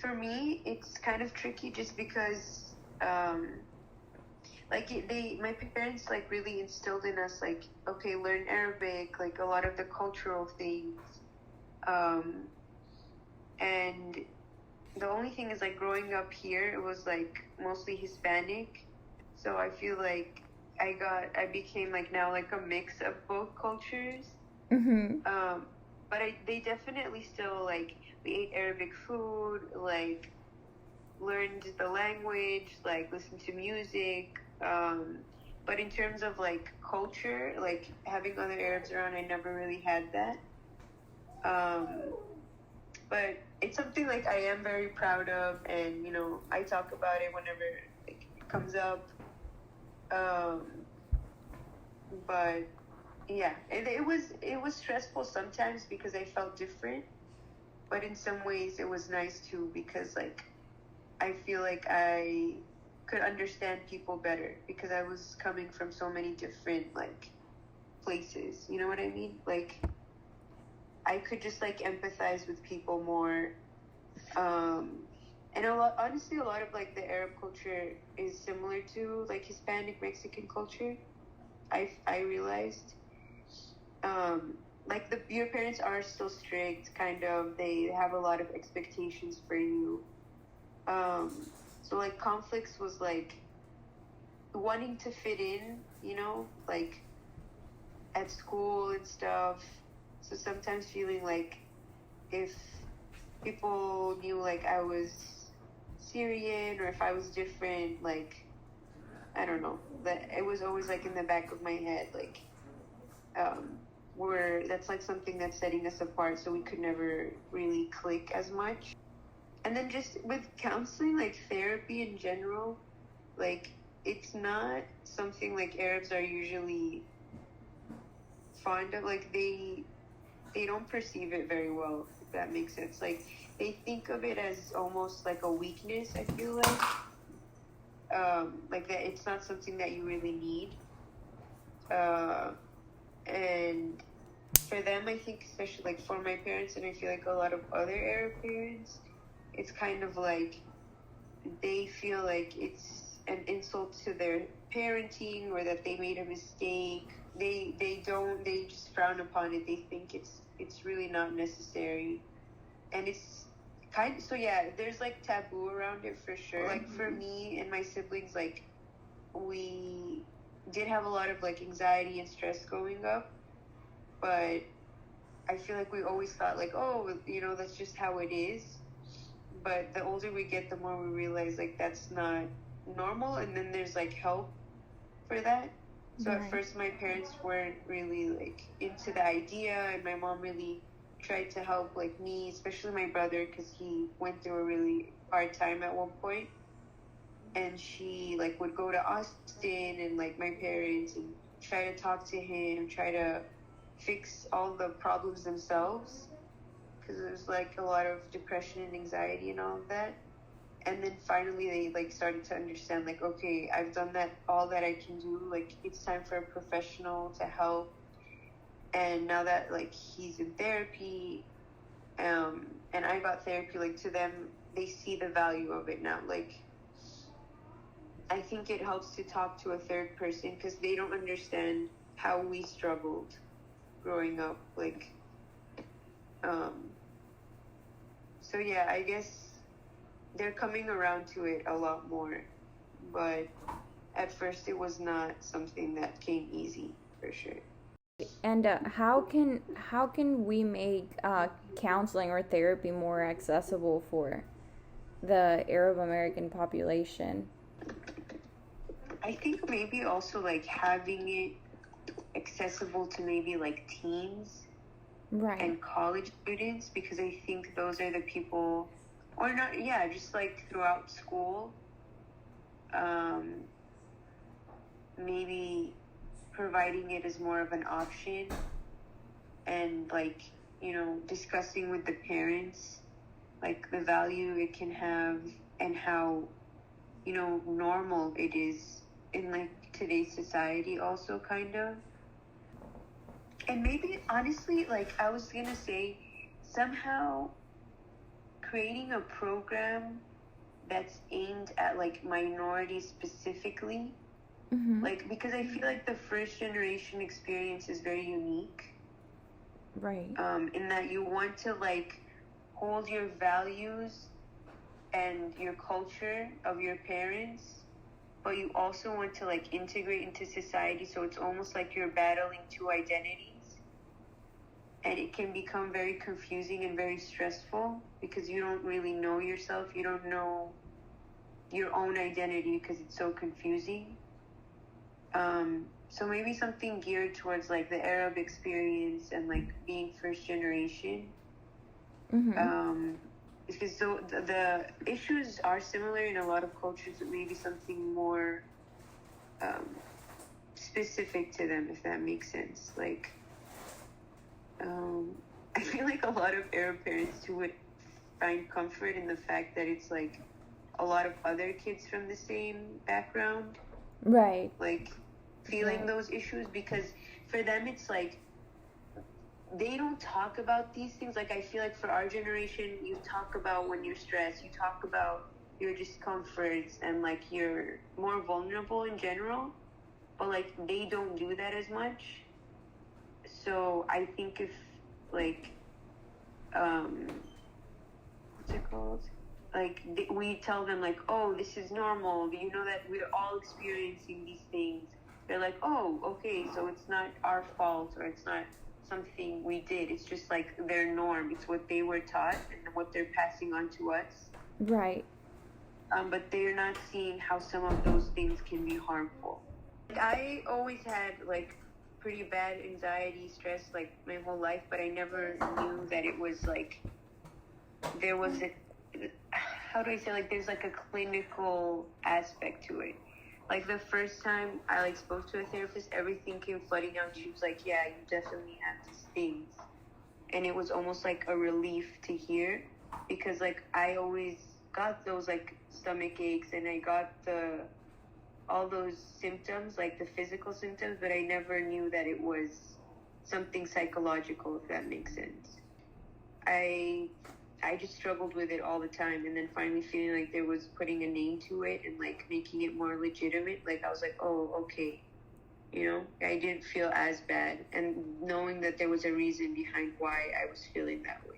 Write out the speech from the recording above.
for me, it's kind of tricky just because, my parents like really instilled in us like, okay, learn Arabic, like a lot of the cultural things, and the only thing is like growing up here, it was like mostly Hispanic, so I feel like I became like now like a mix of both cultures. Mm-hmm. But they definitely still like we ate Arabic food, like learned the language, like listened to music. But in terms of like culture, like having other Arabs around, I never really had that. Um, but it's something like I am very proud of, and I talk about it whenever like it comes up. Um, but yeah, it was stressful sometimes because I felt different, but in some ways it was nice too because like I feel like I could understand people better because I was coming from so many different like places. You know what I mean? Like I could just like empathize with people more. Um, and honestly, a lot of like the Arab culture is similar to like Hispanic Mexican culture. I realized. Um, like your parents are still strict, kind of. They have a lot of expectations for you. Um, so like conflicts was like wanting to fit in, like at school and stuff. So sometimes feeling like if people knew like I was Syrian or if I was different, like I don't know, that it was always like in the back of my head, like um, where that's like something that's setting us apart, so we could never really click as much. And then just with counseling, like therapy in general, like it's not something like Arabs are usually fond of. Like they don't perceive it very well, if that makes sense. Like they think of it as almost like a weakness, I feel like that it's not something that you really need. Uh, and for them, I think, especially like for my parents, and I feel like a lot of other Arab parents, it's kind of like they feel like it's an insult to their parenting or that they made a mistake. They just frown upon it. They think it's really not necessary, and it's kind of, so yeah. There's like taboo around it for sure. Like for me and my siblings, like we did have a lot of like anxiety and stress growing up, but I feel like we always thought like, oh, that's just how it is. But the older we get, the more we realize like that's not normal, and then there's like help for that. So at Right. first my parents weren't really like into the idea, and my mom really tried to help like me, especially my brother, because he went through a really hard time at one point. And she like would go to Austin and like my parents and try to talk to him, try to fix all the problems themselves, because there's like a lot of depression and anxiety and all of that. And then finally they like started to understand like, okay, I've done that, all that I can do, like it's time for a professional to help. And now that like he's in therapy, and I got therapy, like to them they see the value of it now. Like I think it helps to talk to a third person because they don't understand how we struggled growing up, like um so yeah, I guess they're coming around to it a lot more, but at first it was not something that came easy for sure. And how can we make counseling or therapy more accessible for the Arab American population? I think maybe also like having it accessible to maybe like teens Right. and college students, because I think those are the people, or not, yeah, just like throughout school, um, maybe providing it as more of an option, and like, discussing with the parents like the value it can have and how, normal it is in like today's society also, kind of. And maybe honestly, like I was gonna say, somehow creating a program that's aimed at like minorities specifically. Like, because I feel like the first generation experience is very unique. Right. In that you want to like hold your values and your culture of your parents, but you also want to like integrate into society, so it's almost like you're battling two identities, and it can become very confusing and very stressful because you don't really know yourself, you don't know your own identity because it's so confusing. So maybe something geared towards like the Arab experience and like being first generation. Because so the issues are similar in a lot of cultures, but maybe something more specific to them, if that makes sense. Like, I feel like a lot of Arab parents who would find comfort in the fact that it's like a lot of other kids from the same background, right, like feeling those issues, because for them it's like they don't talk about these things. Like, I feel like for our generation, you talk about when you're stressed, you talk about your discomforts, and like you're more vulnerable in general, but like they don't do that as much. So I think if like what's it called, like we tell them like, oh, this is normal, you know, that we're all experiencing these things, they're like, oh, okay, so it's not our fault, or it's not something we did, it's just like their norm, it's what they were taught and what they're passing on to us. Right. But they're not seeing how some of those things can be harmful. Like, I always had like pretty bad anxiety, stress, like my whole life, but I never knew that it was like there was a, how do I say, like there's like a clinical aspect to it. Like the first time I like spoke to a therapist, everything came flooding out. She was like, yeah, you definitely have these things. And it was almost like a relief to hear, because like I always got those like stomach aches, and I got all those symptoms, like the physical symptoms, but I never knew that it was something psychological, if that makes sense. I just struggled with it all the time, and then finally feeling like there was putting a name to it and like making it more legitimate. Like I was like, oh, okay, you know, I didn't feel as bad, and knowing that there was a reason behind why I was feeling that way.